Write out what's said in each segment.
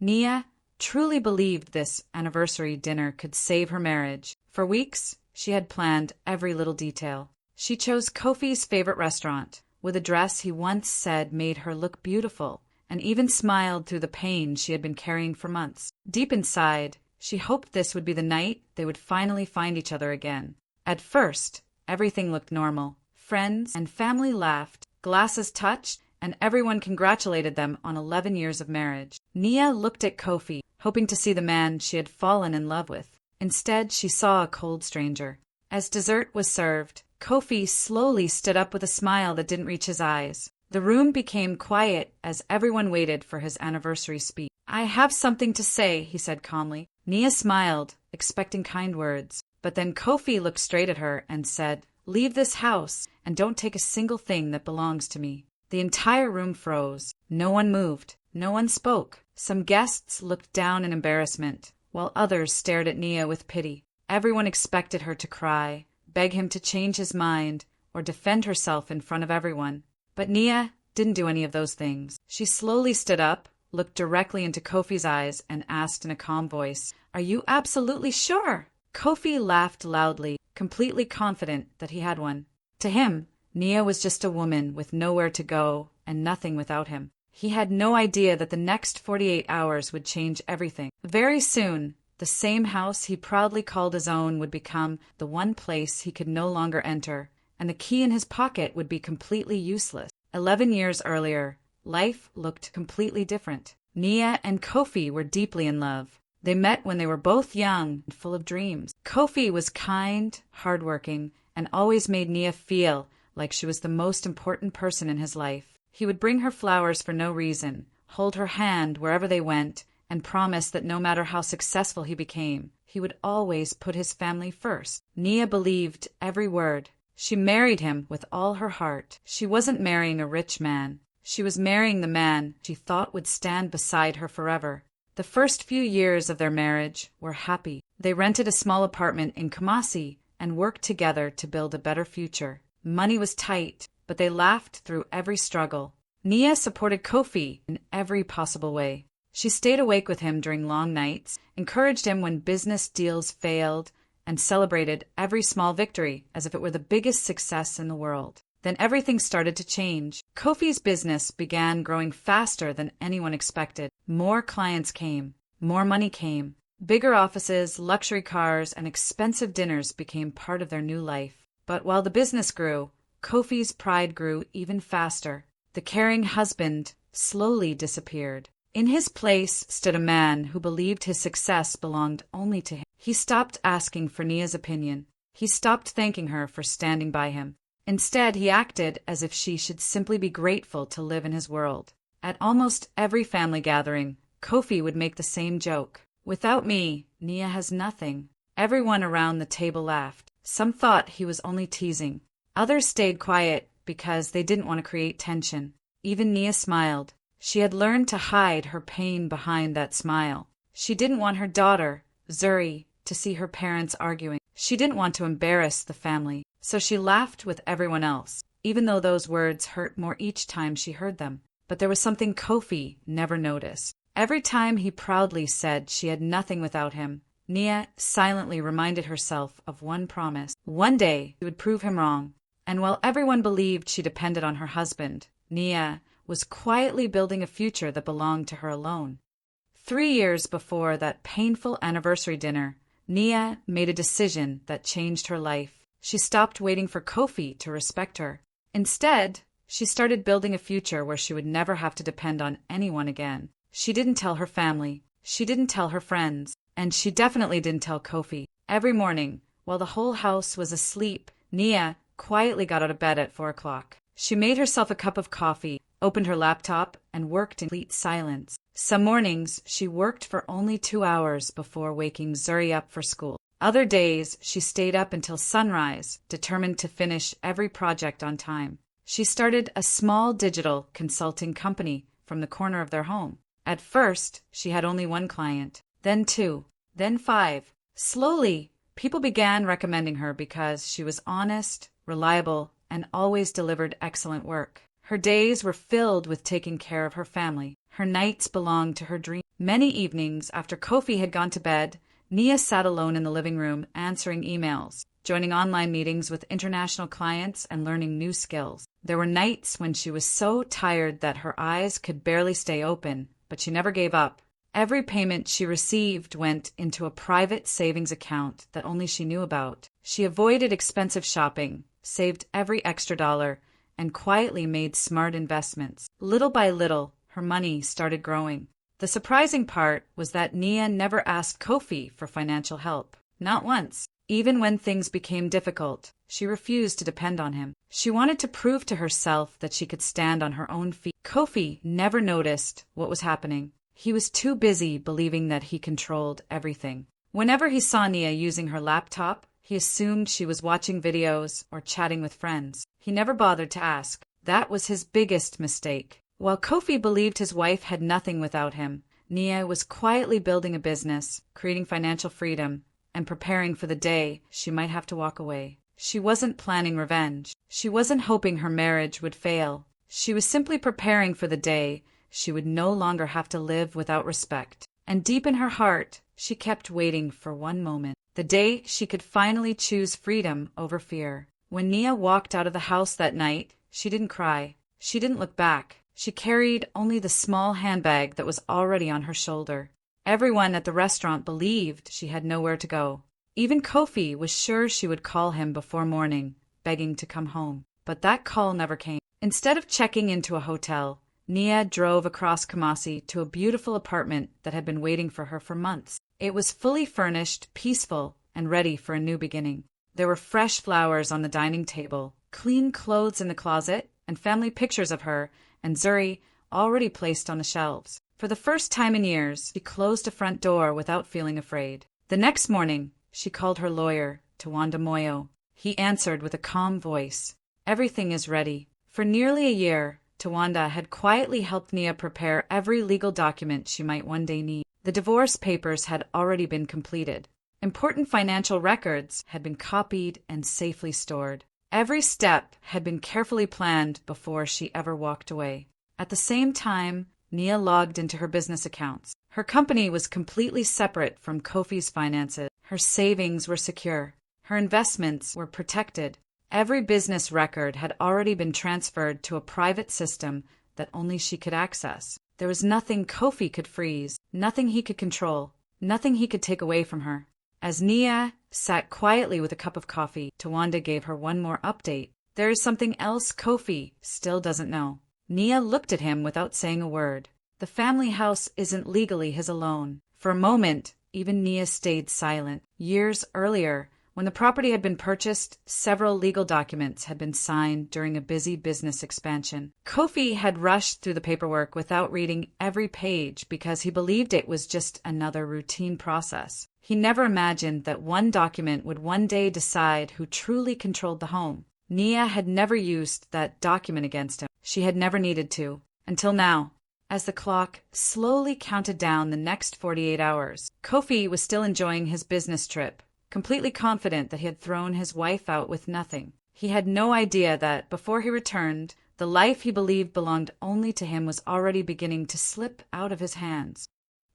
Nia truly believed this anniversary dinner could save her marriage. For weeks, she had planned every little detail. She chose Kofi's favorite restaurant, with a dress he once said made her look beautiful, and even smiled through the pain she had been carrying for months. Deep inside, she hoped this would be the night they would finally find each other again. At first, everything looked normal. Friends and family laughed, glasses touched, and everyone congratulated them on 11 years of marriage. Nia looked at Kofi, hoping to see the man she had fallen in love with. Instead, she saw a cold stranger. As dessert was served, Kofi slowly stood up with a smile that didn't reach his eyes. The room became quiet as everyone waited for his anniversary speech. "I have something to say," he said calmly. Nia smiled, expecting kind words. But then Kofi looked straight at her and said, "Leave this house and don't take a single thing that belongs to me." The entire room froze. No one moved. No one spoke. Some guests looked down in embarrassment, while others stared at Nia with pity. Everyone expected her to cry, beg him to change his mind, or defend herself in front of everyone. But Nia didn't do any of those things. She slowly stood up, looked directly into Kofi's eyes, and asked in a calm voice, "Are you absolutely sure?" Kofi laughed loudly, completely confident that he had one. To him, Nia was just a woman with nowhere to go and nothing without him. He had no idea that the next 48 hours would change everything. Very soon, the same house he proudly called his own would become the one place he could no longer enter, and the key in his pocket would be completely useless. 11 years earlier, life looked completely different. Nia and Kofi were deeply in love. They met when they were both young and full of dreams. Kofi was kind, hardworking, and always made Nia feel like she was the most important person in his life. He would bring her flowers for no reason, hold her hand wherever they went, and promise that no matter how successful he became, he would always put his family first. Nia believed every word. She married him with all her heart. She wasn't marrying a rich man. She was marrying the man she thought would stand beside her forever. The first few years of their marriage were happy. They rented a small apartment in Kumasi and worked together to build a better future. Money was tight, but they laughed through every struggle. Nia supported Kofi in every possible way. She stayed awake with him during long nights, encouraged him when business deals failed, and celebrated every small victory as if it were the biggest success in the world. Then everything started to change. Kofi's business began growing faster than anyone expected. More clients came. More money came. Bigger offices, luxury cars, and expensive dinners became part of their new life. But while the business grew, Kofi's pride grew even faster. The caring husband slowly disappeared. In his place stood a man who believed his success belonged only to him. He stopped asking for Nia's opinion. He stopped thanking her for standing by him. Instead, he acted as if she should simply be grateful to live in his world. At almost every family gathering, Kofi would make the same joke. "Without me, Nia has nothing." Everyone around the table laughed. Some thought he was only teasing. Others stayed quiet because they didn't want to create tension. Even Nia smiled. She had learned to hide her pain behind that smile. She didn't want her daughter, Zuri, to see her parents arguing. She didn't want to embarrass the family, so she laughed with everyone else, even though those words hurt more each time she heard them. But there was something Kofi never noticed. Every time he proudly said she had nothing without him, Nia silently reminded herself of one promise. One day she would prove him wrong. And while everyone believed she depended on her husband, Nia was quietly building a future that belonged to her alone. 3 years before that painful anniversary dinner, Nia made a decision that changed her life. She stopped waiting for Kofi to respect her. Instead, she started building a future where she would never have to depend on anyone again. She didn't tell her family. She didn't tell her friends. And she definitely didn't tell Kofi. Every morning, while the whole house was asleep, Nia quietly got out of bed at 4 o'clock. She made herself a cup of coffee, opened her laptop, and worked in complete silence. Some mornings, she worked for only 2 hours before waking Zuri up for school. Other days, she stayed up until sunrise, determined to finish every project on time. She started a small digital consulting company from the corner of their home. At first, she had only 1 client, then 2, then 5. Slowly, people began recommending her because she was honest, reliable, and always delivered excellent work. Her days were filled with taking care of her family. Her nights belonged to her dream. Many evenings after Kofi had gone to bed, Nia sat alone in the living room answering emails, joining online meetings with international clients and learning new skills. There were nights when she was so tired that her eyes could barely stay open, but she never gave up. Every payment she received went into a private savings account that only she knew about. She avoided expensive shopping, saved every extra dollar, and quietly made smart investments. Little by little, her money started growing. The surprising part was that Nia never asked Kofi for financial help. Not once. Even when things became difficult, she refused to depend on him. She wanted to prove to herself that she could stand on her own feet. Kofi never noticed what was happening. He was too busy believing that he controlled everything. Whenever he saw Nia using her laptop, he assumed she was watching videos or chatting with friends. He never bothered to ask. That was his biggest mistake. While Kofi believed his wife had nothing without him, Nia was quietly building a business, creating financial freedom, and preparing for the day she might have to walk away. She wasn't planning revenge. She wasn't hoping her marriage would fail. She was simply preparing for the day she would no longer have to live without respect. And deep in her heart, she kept waiting for one moment. The day she could finally choose freedom over fear. When Nia walked out of the house that night, she didn't cry. She didn't look back. She carried only the small handbag that was already on her shoulder. Everyone at the restaurant believed she had nowhere to go. Even Kofi was sure she would call him before morning, begging to come home. But that call never came. Instead of checking into a hotel, Nia drove across Kumasi to a beautiful apartment that had been waiting for her for months. It was fully furnished, peaceful, and ready for a new beginning. There were fresh flowers on the dining table, clean clothes in the closet, and family pictures of her and Zuri already placed on the shelves. For the first time in years, she closed a front door without feeling afraid. The next morning, she called her lawyer, Tawanda Moyo. He answered with a calm voice. Everything is ready. For nearly a year, Tawanda had quietly helped Nia prepare every legal document she might one day need. The divorce papers had already been completed. Important financial records had been copied and safely stored. Every step had been carefully planned before she ever walked away. At the same time, Nia logged into her business accounts. Her company was completely separate from Kofi's finances. Her savings were secure. Her investments were protected. Every business record had already been transferred to a private system that only she could access. There was nothing Kofi could freeze, nothing he could control, nothing he could take away from her. As Nia sat quietly with a cup of coffee, Tawanda gave her one more update. There is something else Kofi still doesn't know. Nia looked at him without saying a word. The family house isn't legally his alone. For a moment, even Nia stayed silent. Years earlier, when the property had been purchased, several legal documents had been signed during a busy business expansion. Kofi had rushed through the paperwork without reading every page because he believed it was just another routine process. He never imagined that one document would one day decide who truly controlled the home. Nia had never used that document against him. She had never needed to. Until now. As the clock slowly counted down the next 48 hours, Kofi was still enjoying his business trip, completely confident that he had thrown his wife out with nothing. He had no idea that, before he returned, the life he believed belonged only to him was already beginning to slip out of his hands.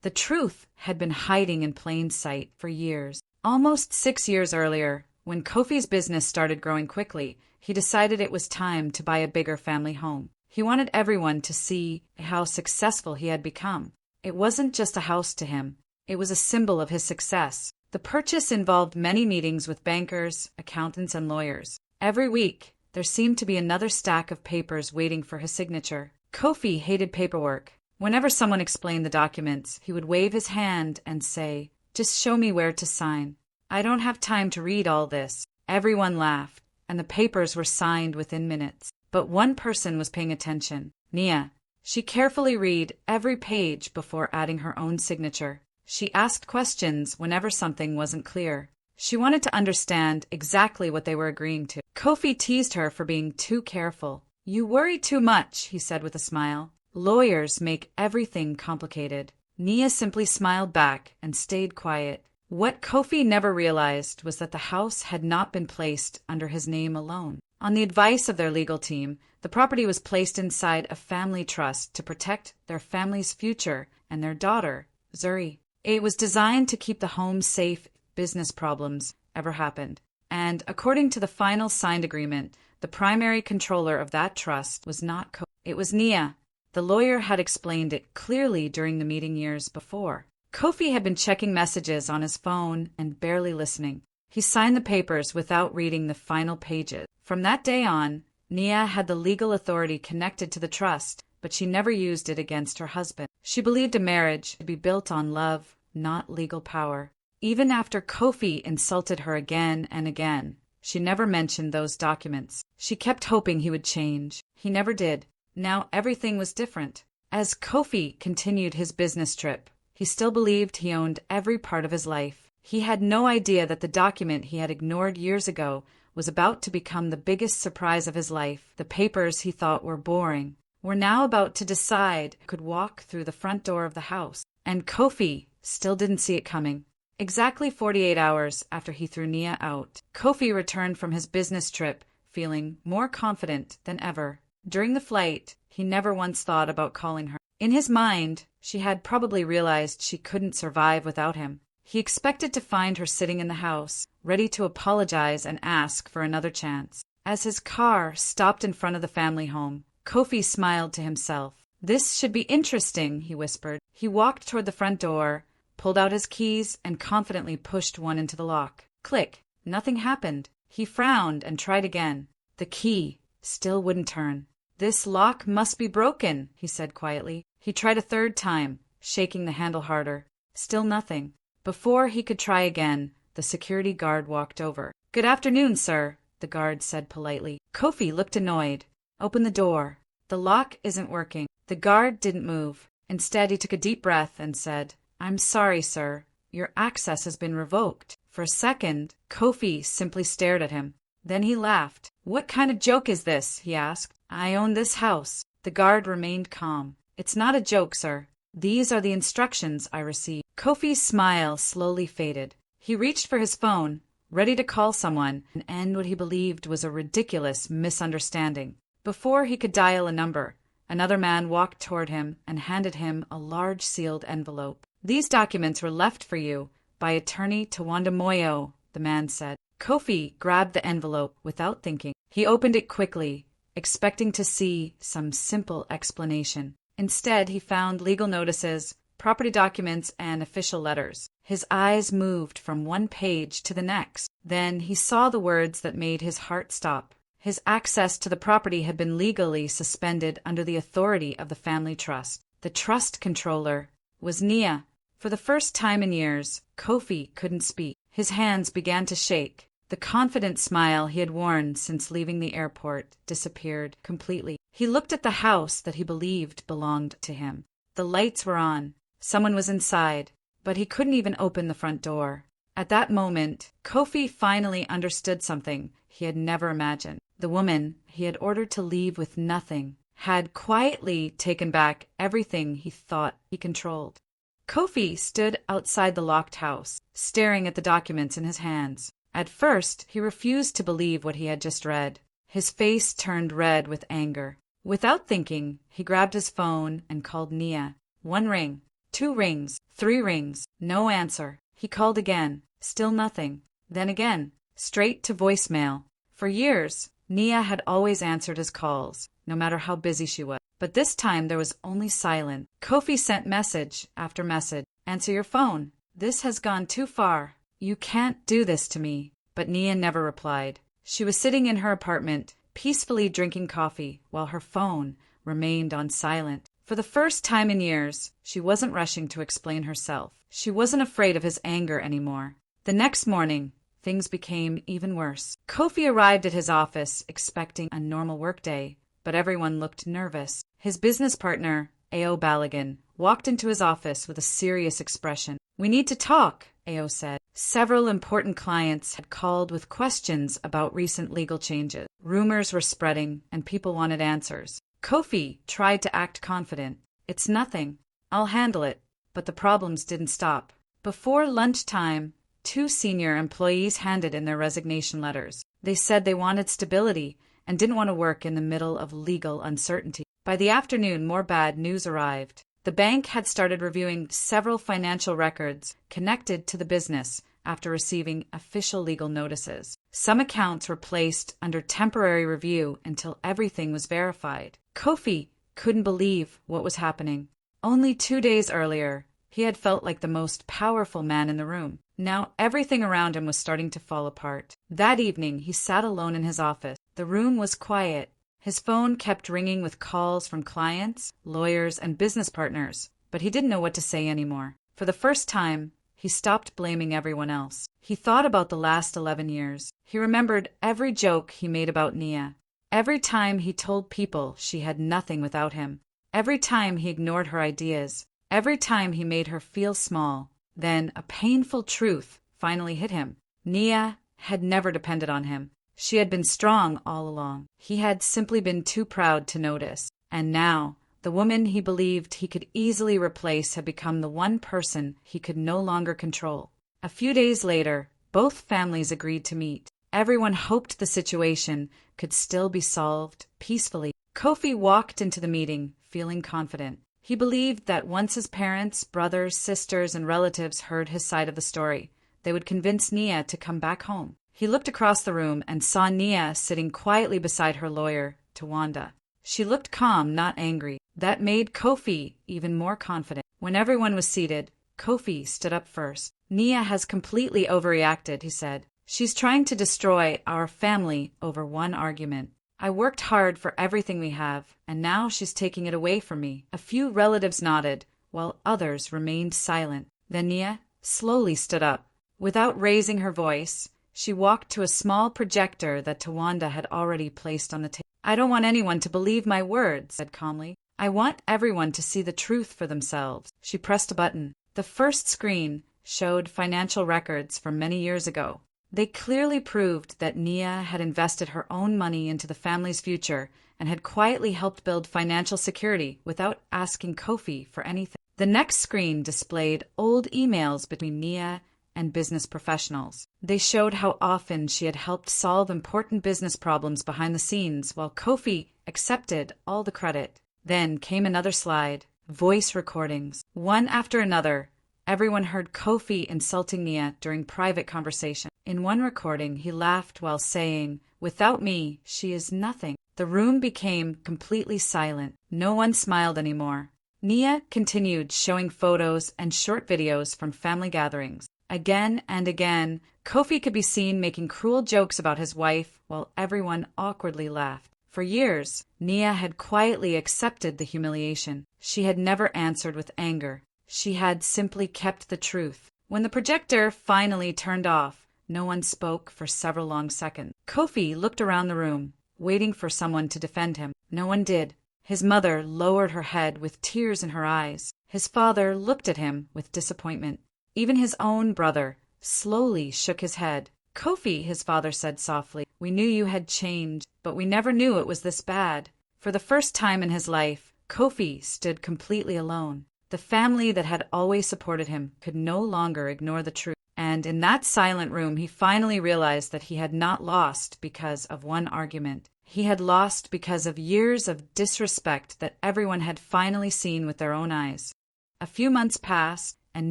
The truth had been hiding in plain sight for years. Almost 6 years earlier, when Kofi's business started growing quickly, he decided it was time to buy a bigger family home. He wanted everyone to see how successful he had become. It wasn't just a house to him. It was a symbol of his success. The purchase involved many meetings with bankers, accountants, and lawyers. Every week, there seemed to be another stack of papers waiting for his signature. Kofi hated paperwork. Whenever someone explained the documents, he would wave his hand and say, "Just show me where to sign. I don't have time to read all this." Everyone laughed, and the papers were signed within minutes. But one person was paying attention, Nia. She carefully read every page before adding her own signature. She asked questions whenever something wasn't clear. She wanted to understand exactly what they were agreeing to. Kofi teased her for being too careful. "You worry too much," he said with a smile. "Lawyers make everything complicated." Nia simply smiled back and stayed quiet. What Kofi never realized was that the house had not been placed under his name alone. On the advice of their legal team, the property was placed inside a family trust to protect their family's future and their daughter, Zuri. It was designed to keep the home safe if business problems ever happened. And according to the final signed agreement, the primary controller of that trust was not Kofi. It was Nia. The lawyer had explained it clearly during the meeting years before. Kofi had been checking messages on his phone and barely listening. He signed the papers without reading the final pages. From that day on, Nia had the legal authority connected to the trust, but she never used it against her husband. She believed a marriage should be built on love, not legal power. Even after Kofi insulted her again and again, she never mentioned those documents. She kept hoping he would change. He never did. Now everything was different. As Kofi continued his business trip, he still believed he owned every part of his life. He had no idea that the document he had ignored years ago was about to become the biggest surprise of his life. The papers he thought were boring were now about to decide he could walk through the front door of the house. And Kofi still didn't see it coming. Exactly 48 hours after he threw Nia out, Kofi returned from his business trip feeling more confident than ever. During the flight, he never once thought about calling her. In his mind, she had probably realized she couldn't survive without him. He expected to find her sitting in the house, ready to apologize and ask for another chance. As his car stopped in front of the family home, Kofi smiled to himself. "This should be interesting," he whispered. He walked toward the front door, pulled out his keys, and confidently pushed one into the lock. Click. Nothing happened. He frowned and tried again. The key still wouldn't turn. "This lock must be broken," he said quietly. He tried a third time, shaking the handle harder. Still nothing. Before he could try again, the security guard walked over. "Good afternoon, sir," the guard said politely. Kofi looked annoyed. "Open the door. The lock isn't working." The guard didn't move. Instead, he took a deep breath and said, "I'm sorry, sir. Your access has been revoked." For a second, Kofi simply stared at him. Then he laughed. "What kind of joke is this?" he asked. "I own this house." The guard remained calm. "It's not a joke, sir. These are the instructions I received." Kofi's smile slowly faded. He reached for his phone, ready to call someone and end what he believed was a ridiculous misunderstanding. Before he could dial a number, another man walked toward him and handed him a large sealed envelope. "These documents were left for you by attorney Tawanda Moyo," the man said. Kofi grabbed the envelope without thinking. He opened it quickly, expecting to see some simple explanation. Instead, he found legal notices, property documents, and official letters. His eyes moved from one page to the next. Then he saw the words that made his heart stop. His access to the property had been legally suspended under the authority of the family trust. The trust controller was Nia. For the first time in years, Kofi couldn't speak. His hands began to shake. The confident smile he had worn since leaving the airport disappeared completely. He looked at the house that he believed belonged to him. The lights were on. Someone was inside, but he couldn't even open the front door. At that moment, Kofi finally understood something he had never imagined. The woman he had ordered to leave with nothing had quietly taken back everything he thought he controlled. Kofi stood outside the locked house, staring at the documents in his hands. At first, he refused to believe what he had just read. His face turned red with anger. Without thinking, he grabbed his phone and called Nia. 1 ring, 2 rings, 3 rings, no answer. He called again, still nothing. Then again, straight to voicemail. For years, Nia had always answered his calls, no matter how busy she was. But this time there was only silence. Kofi sent message after message. "Answer your phone. This has gone too far. You can't do this to me." But Nia never replied. She was sitting in her apartment, peacefully drinking coffee, while her phone remained on silent. For the first time in years, she wasn't rushing to explain herself. She wasn't afraid of his anger anymore. The next morning, things became even worse. Kofi arrived at his office expecting a normal workday, but everyone looked nervous. His business partner, Ao Balagan, walked into his office with a serious expression. "We need to talk," Ao said. Several important clients had called with questions about recent legal changes. Rumors were spreading, and people wanted answers. Kofi tried to act confident. "It's nothing. I'll handle it." But the problems didn't stop. Before lunchtime, 2 senior employees handed in their resignation letters. They said they wanted stability and didn't want to work in the middle of legal uncertainty. By the afternoon, more bad news arrived. The bank had started reviewing several financial records connected to the business after receiving official legal notices. Some accounts were placed under temporary review until everything was verified. Kofi couldn't believe what was happening. Only 2 days earlier, he had felt like the most powerful man in the room. Now everything around him was starting to fall apart. That evening, he sat alone in his office. The room was quiet. His phone kept ringing with calls from clients, lawyers, and business partners, but he didn't know what to say anymore. For the first time, he stopped blaming everyone else. He thought about the last 11 years. He remembered every joke he made about Nia. Every time he told people she had nothing without him. Every time he ignored her ideas. Every time he made her feel small. Then a painful truth finally hit him. Nia had never depended on him. She had been strong all along. He had simply been too proud to notice. And now, the woman he believed he could easily replace had become the one person he could no longer control. A few days later, both families agreed to meet. Everyone hoped the situation could still be solved peacefully. Kofi walked into the meeting, feeling confident. He believed that once his parents, brothers, sisters, and relatives heard his side of the story, they would convince Nia to come back home. He looked across the room and saw Nia sitting quietly beside her lawyer, Tawanda. She looked calm, not angry. That made Kofi even more confident. When everyone was seated, Kofi stood up first. Nia has completely overreacted, he said. She's trying to destroy our family over one argument. I worked hard for everything we have, and now she's taking it away from me. A few relatives nodded, while others remained silent. Then Nia slowly stood up. Without raising her voice, she walked to a small projector that Tawanda had already placed on the table. I don't want anyone to believe my words, said calmly. I want everyone to see the truth for themselves. She pressed a button. The first screen showed financial records from many years ago. They clearly proved that Nia had invested her own money into the family's future and had quietly helped build financial security without asking Kofi for anything. The next screen displayed old emails between Nia and business professionals. They showed how often she had helped solve important business problems behind the scenes, while Kofi accepted all the credit. Then came another slide, voice recordings. One after another, everyone heard Kofi insulting Nia during private conversation. In one recording, he laughed while saying, "Without me, she is nothing." The room became completely silent. No one smiled anymore. Nia continued showing photos and short videos from family gatherings. Again and again, Kofi could be seen making cruel jokes about his wife while everyone awkwardly laughed. For years, Nia had quietly accepted the humiliation. She had never answered with anger. She had simply kept the truth. When the projector finally turned off, no one spoke for several long seconds. Kofi looked around the room, waiting for someone to defend him. No one did. His mother lowered her head with tears in her eyes. His father looked at him with disappointment. Even his own brother slowly shook his head. "Kofi," his father said softly, "we knew you had changed, but we never knew it was this bad." For the first time in his life, Kofi stood completely alone. The family that had always supported him could no longer ignore the truth. And in that silent room, he finally realized that he had not lost because of one argument. He had lost because of years of disrespect that everyone had finally seen with their own eyes. A few months passed, and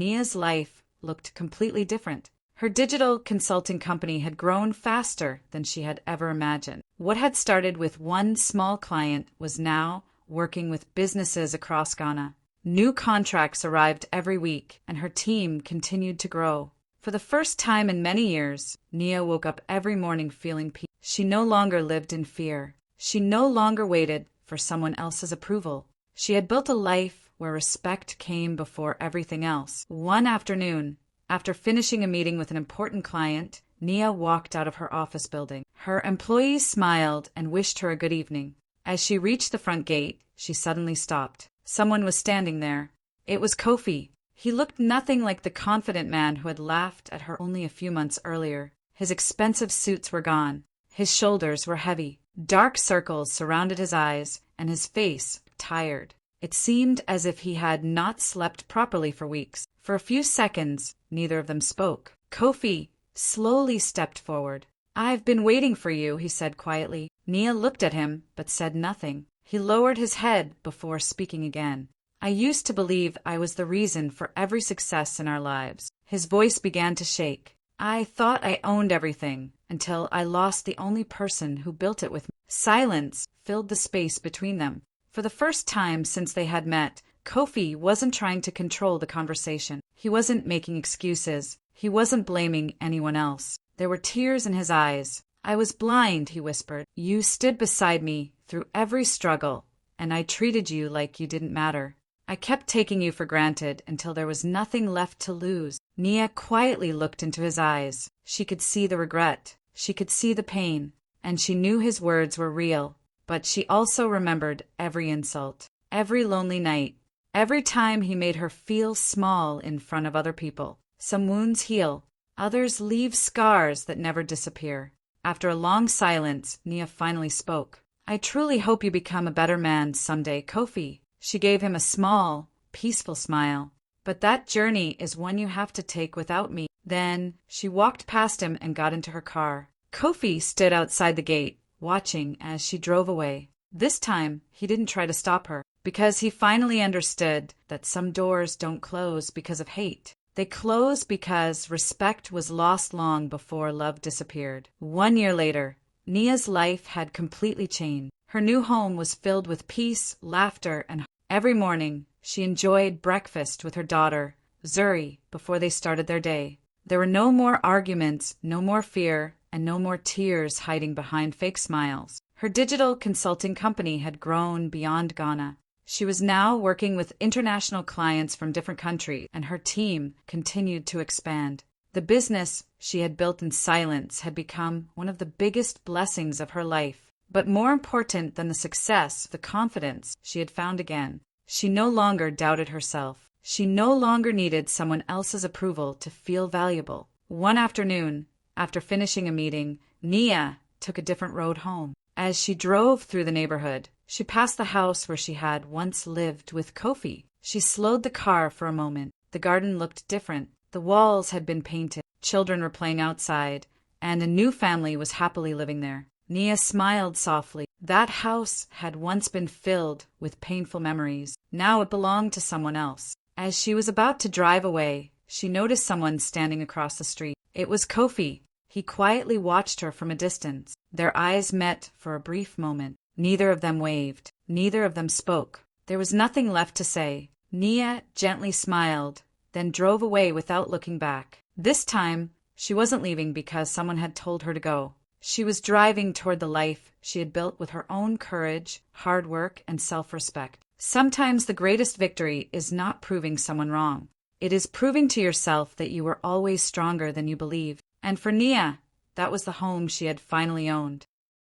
Nia's life looked completely different. Her digital consulting company had grown faster than she had ever imagined. What had started with one small client was now working with businesses across Ghana. New contracts arrived every week, and her team continued to grow. For the first time in many years, Nia woke up every morning feeling peace. She no longer lived in fear. She no longer waited for someone else's approval. She had built a life where respect came before everything else. One afternoon, after finishing a meeting with an important client, Nia walked out of her office building. Her employees smiled and wished her a good evening. As she reached the front gate, she suddenly stopped. Someone was standing there. It was Kofi. He looked nothing like the confident man who had laughed at her only a few months earlier. His expensive suits were gone. His shoulders were heavy. Dark circles surrounded his eyes, and his face tired. It seemed as if he had not slept properly for weeks. For a few seconds, neither of them spoke. Kofi slowly stepped forward. "I've been waiting for you," he said quietly. Nia looked at him, but said nothing. He lowered his head before speaking again. "I used to believe I was the reason for every success in our lives." His voice began to shake. "I thought I owned everything, until I lost the only person who built it with me." Silence filled the space between them. For the first time since they had met, Kofi wasn't trying to control the conversation. He wasn't making excuses. He wasn't blaming anyone else. There were tears in his eyes. "I was blind," he whispered. "You stood beside me through every struggle, and I treated you like you didn't matter. I kept taking you for granted until there was nothing left to lose." Nia quietly looked into his eyes. She could see the regret. She could see the pain. And she knew his words were real. But she also remembered every insult, every lonely night, every time he made her feel small in front of other people. Some wounds heal. Others leave scars that never disappear. After a long silence, Nia finally spoke. "I truly hope you become a better man someday, Kofi." She gave him a small, peaceful smile. "But that journey is one you have to take without me." Then she walked past him and got into her car. Kofi stood outside the gate, watching as she drove away. This time, he didn't try to stop her, because he finally understood that some doors don't close because of hate. They close because respect was lost long before love disappeared. 1 year later, Nia's life had completely changed. Her new home was filled with peace, laughter, and hope. Every morning, she enjoyed breakfast with her daughter, Zuri, before they started their day. There were no more arguments, no more fear, and no more tears hiding behind fake smiles. Her digital consulting company had grown beyond Ghana. She was now working with international clients from different countries, and her team continued to expand. The business she had built in silence had become one of the biggest blessings of her life. But more important than the success, the confidence she had found again. She no longer doubted herself. She no longer needed someone else's approval to feel valuable. One afternoon, after finishing a meeting, Nia took a different road home. As she drove through the neighborhood, she passed the house where she had once lived with Kofi. She slowed the car for a moment. The garden looked different. The walls had been painted. Children were playing outside, and a new family was happily living there. Nia smiled softly. That house had once been filled with painful memories. Now it belonged to someone else. As she was about to drive away, she noticed someone standing across the street. It was Kofi. He quietly watched her from a distance. Their eyes met for a brief moment. Neither of them waved. Neither of them spoke. There was nothing left to say. Nia gently smiled, then drove away without looking back. This time, she wasn't leaving because someone had told her to go. She was driving toward the life she had built with her own courage, hard work, and self-respect. Sometimes the greatest victory is not proving someone wrong. It is proving to yourself that you were always stronger than you believed. And for Nia, that was the home she had finally owned.